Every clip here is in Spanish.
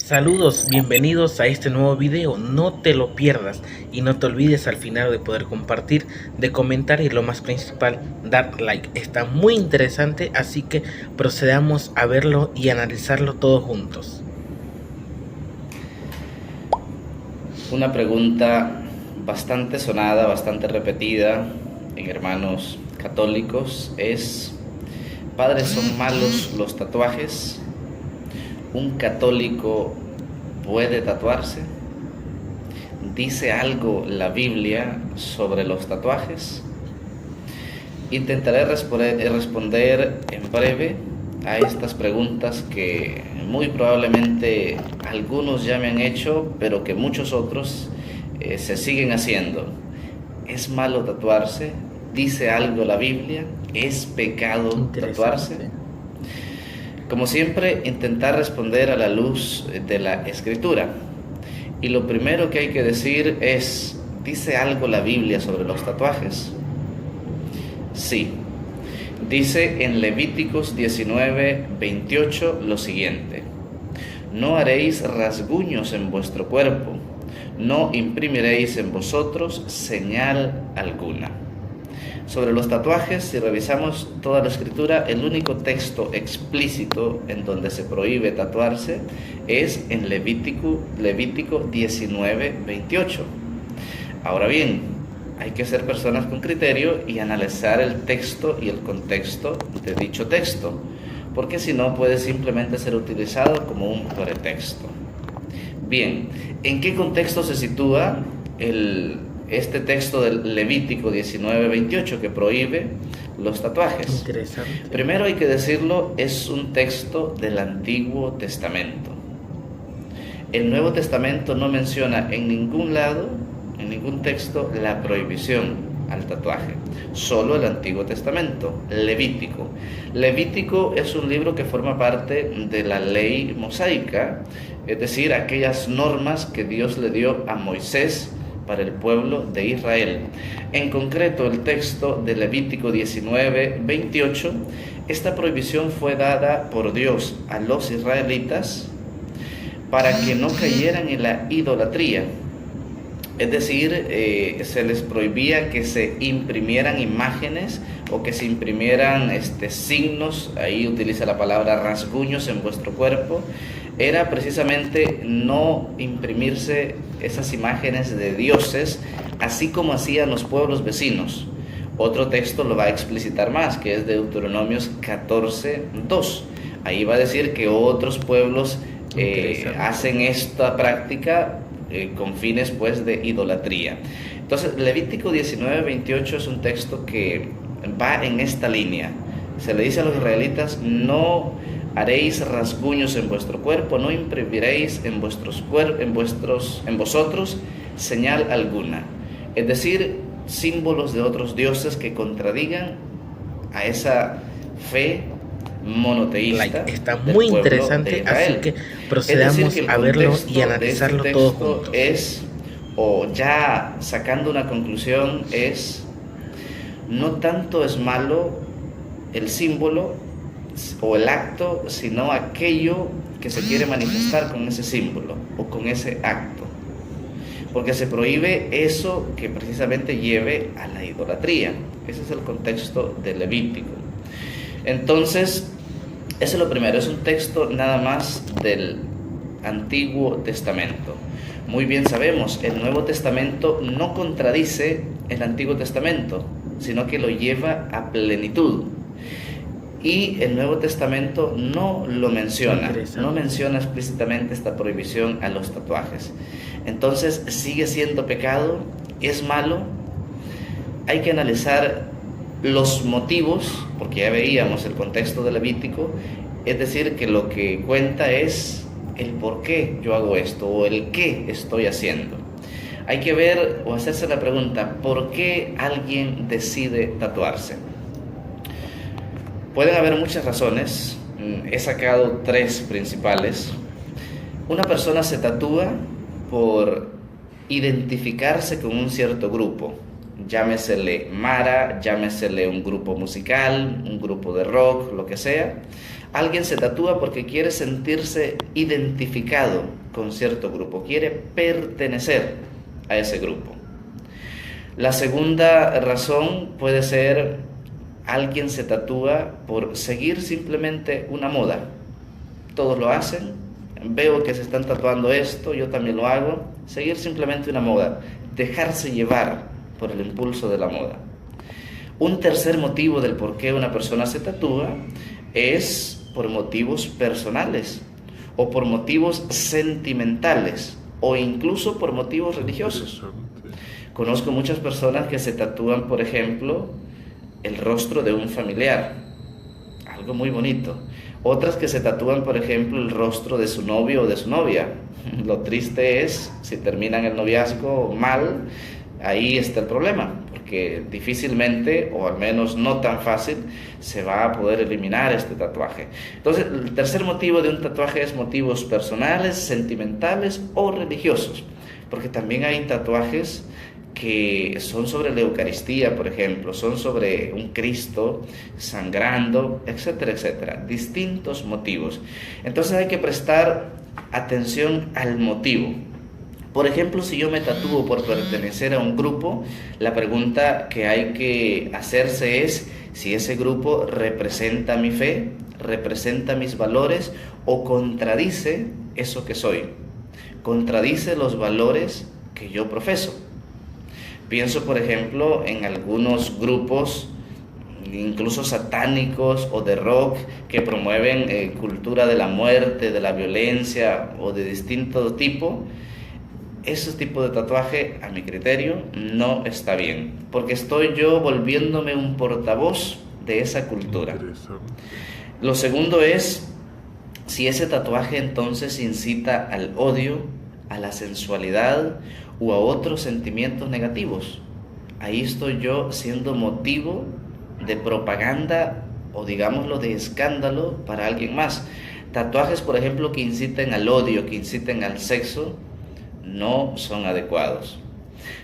Saludos, bienvenidos a este nuevo video, no te lo pierdas y no te olvides al final de poder compartir, de comentar y lo más principal, dar like. Está muy interesante, así que procedamos a verlo y analizarlo todos juntos. Una pregunta bastante sonada, bastante repetida en hermanos católicos es: ¿padres, son malos los tatuajes? ¿Un católico puede tatuarse? ¿Dice algo la Biblia sobre los tatuajes? Intentaré responder en breve a estas preguntas que muy probablemente algunos ya me han hecho, pero que muchos otros se siguen haciendo. ¿Es malo tatuarse? ¿Dice algo la Biblia? ¿Es pecado tatuarse? Como siempre, intentar responder a la luz de la Escritura. Y lo primero que hay que decir es: ¿dice algo la Biblia sobre los tatuajes? Sí. Dice en Levíticos 19:28 lo siguiente: no haréis rasguños en vuestro cuerpo, no imprimiréis en vosotros señal alguna. Sobre los tatuajes, si revisamos toda la Escritura, el único texto explícito en donde se prohíbe tatuarse es en Levítico 19:28. Ahora bien, hay que ser personas con criterio y analizar el texto y el contexto de dicho texto, porque si no puede simplemente ser utilizado como un pretexto. Bien, ¿en qué contexto se sitúa este texto del Levítico 19:28 que prohíbe los tatuajes? Interesante. Primero hay que decirlo, es un texto del Antiguo Testamento. El Nuevo Testamento no menciona en ningún lado, en ningún texto, la prohibición al tatuaje. Solo el Antiguo Testamento, Levítico. Levítico es un libro que forma parte de la ley mosaica, es decir, aquellas normas que Dios le dio a Moisés para el pueblo de Israel. En concreto, el texto de Levítico 19:28, esta prohibición fue dada por Dios a los israelitas para que no cayeran en la idolatría. Es decir, se les prohibía que se imprimieran imágenes o que se imprimieran signos, ahí utiliza la palabra rasguños en vuestro cuerpo. Era precisamente no imprimirse esas imágenes de dioses, así como hacían los pueblos vecinos. Otro texto lo va a explicitar más, que es Deuteronomios 14:2. Ahí va a decir que otros pueblos hacen esta práctica con fines pues de idolatría. Entonces, Levítico 19:28 es un texto que va en esta línea. Se le dice a los israelitas: no haréis rasguños en vuestro cuerpo, no imprimiréis en vosotros señal alguna. Es decir, símbolos de otros dioses que contradigan a esa fe monoteísta. Está muy interesante, así que procedamos a verlo y analizarlo todo juntos. O ya sacando una conclusión, no tanto es malo el símbolo o el acto, sino aquello que se quiere manifestar con ese símbolo o con ese acto, porque se prohíbe eso que precisamente lleve a la idolatría. Ese es el contexto del Levítico. Entonces, eso es lo primero, es un texto nada más del Antiguo Testamento. Muy bien sabemos, el Nuevo Testamento no contradice el Antiguo Testamento, sino que lo lleva a plenitud. Y el Nuevo Testamento no lo menciona, no menciona explícitamente esta prohibición a los tatuajes. Entonces, ¿sigue siendo pecado? ¿Es malo? Hay que analizar los motivos, porque ya veíamos el contexto de Levítico, es decir, que lo que cuenta es el por qué yo hago esto o el qué estoy haciendo. Hay que ver o hacerse la pregunta: ¿por qué alguien decide tatuarse? Pueden haber muchas razones, he sacado 3 principales. Una persona se tatúa por identificarse con un cierto grupo, llámesele Mara, llámesele un grupo musical, un grupo de rock, lo que sea. Alguien se tatúa porque quiere sentirse identificado con cierto grupo, quiere pertenecer a ese grupo. La segunda razón puede ser: alguien se tatúa por seguir simplemente una moda. Todos lo hacen, veo que se están tatuando esto, yo también lo hago. Seguir simplemente una moda, dejarse llevar por el impulso de la moda. Un tercer motivo del por qué una persona se tatúa es por motivos personales, o por motivos sentimentales, o incluso por motivos religiosos. Conozco muchas personas que se tatúan, por ejemplo, el rostro de un familiar, algo muy bonito. Otras que se tatúan, por ejemplo, el rostro de su novio o de su novia. Lo triste es, si terminan el noviazgo mal, ahí está el problema, porque difícilmente, o al menos no tan fácil, se va a poder eliminar este tatuaje. Entonces, el tercer motivo de un tatuaje es motivos personales, sentimentales o religiosos, porque también hay tatuajes que son sobre la Eucaristía, por ejemplo, son sobre un Cristo sangrando, etcétera, etcétera. Distintos motivos. Entonces hay que prestar atención al motivo. Por ejemplo, si yo me tatúo por pertenecer a un grupo, la pregunta que hay que hacerse es si ese grupo representa mi fe, representa mis valores o contradice eso que soy, contradice los valores que yo profeso. Pienso, por ejemplo, en algunos grupos, incluso satánicos o de rock, que promueven cultura de la muerte, de la violencia o de distinto tipo. Ese tipo de tatuaje, a mi criterio, no está bien, porque estoy yo volviéndome un portavoz de esa cultura. Lo segundo es si ese tatuaje entonces incita al odio, a la sensualidad o a otros sentimientos negativos. Ahí estoy yo siendo motivo de propaganda o digámoslo de escándalo para alguien más. Tatuajes, por ejemplo, que inciten al odio, que inciten al sexo, no son adecuados.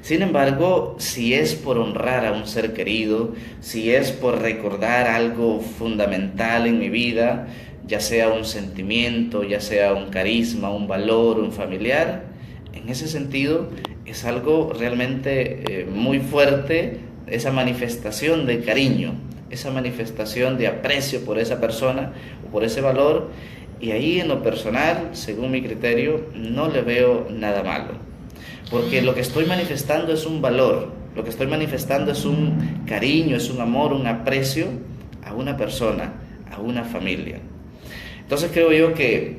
Sin embargo, si es por honrar a un ser querido, si es por recordar algo fundamental en mi vida, ya sea un sentimiento, ya sea un carisma, un valor, un familiar, en ese sentido es algo realmente muy fuerte, esa manifestación de cariño, esa manifestación de aprecio por esa persona o por ese valor. Y ahí en lo personal, según mi criterio, no le veo nada malo. Porque lo que estoy manifestando es un valor, lo que estoy manifestando es un cariño, es un amor, un aprecio a una persona, a una familia. Entonces creo yo que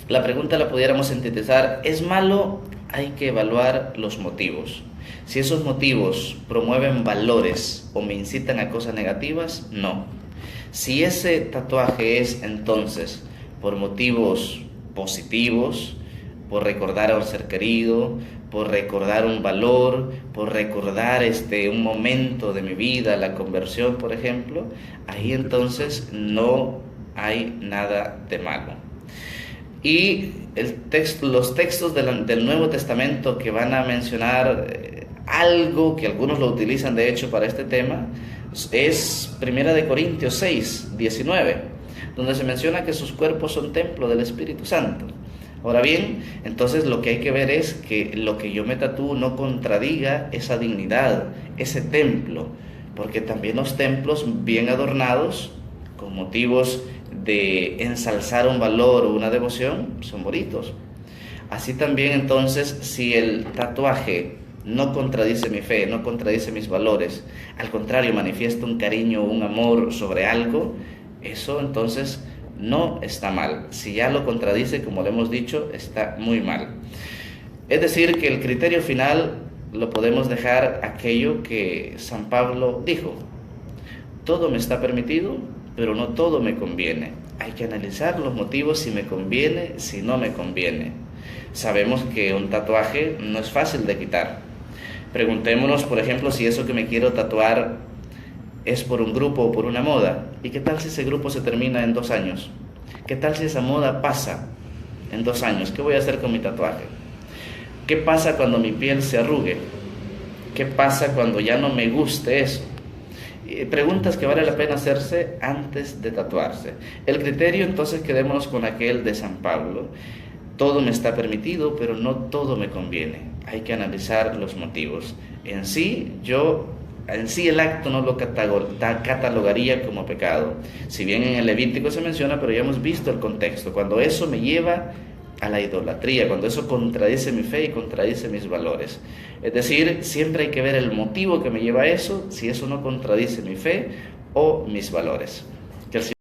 la pregunta la pudiéramos sintetizar: ¿es malo? Hay que evaluar los motivos. Si esos motivos promueven valores o me incitan a cosas negativas, no. Si ese tatuaje es entonces por motivos positivos, por recordar a un ser querido, por recordar un valor, por recordar un momento de mi vida, la conversión, por ejemplo, ahí entonces no hay nada de malo. Y los textos del Nuevo Testamento que van a mencionar algo que algunos lo utilizan de hecho para este tema es 1 Corintios 6, 19. Donde se menciona que sus cuerpos son templo del Espíritu Santo. Ahora bien, entonces lo que hay que ver es que lo que yo me tatúo no contradiga esa dignidad, ese templo, porque también los templos bien adornados, con motivos de ensalzar un valor o una devoción, son bonitos. Así también entonces, si el tatuaje no contradice mi fe, no contradice mis valores, al contrario, manifiesta un cariño o un amor sobre algo, eso entonces no está mal. Si ya lo contradice, como le hemos dicho, está muy mal. Es decir, que el criterio final lo podemos dejar aquello que San Pablo dijo: todo me está permitido, pero no todo me conviene. Hay que analizar los motivos, si me conviene, si no me conviene. Sabemos que un tatuaje no es fácil de quitar. Preguntémonos, por ejemplo, si eso que me quiero tatuar es por un grupo o por una moda. ¿Y qué tal si ese grupo se termina en 2 años? ¿Qué tal si esa moda pasa en 2 años? ¿Qué voy a hacer con mi tatuaje? ¿Qué pasa cuando mi piel se arrugue? ¿Qué pasa cuando ya no me guste eso? Preguntas que vale la pena hacerse antes de tatuarse. El criterio, entonces, quedémonos con aquel de San Pablo. Todo me está permitido, pero no todo me conviene. Hay que analizar los motivos. En sí el acto no lo catalogaría como pecado. Si bien en el Levítico se menciona, pero ya hemos visto el contexto. Cuando eso me lleva a la idolatría, cuando eso contradice mi fe y contradice mis valores. Es decir, siempre hay que ver el motivo que me lleva a eso, si eso no contradice mi fe o mis valores. Que el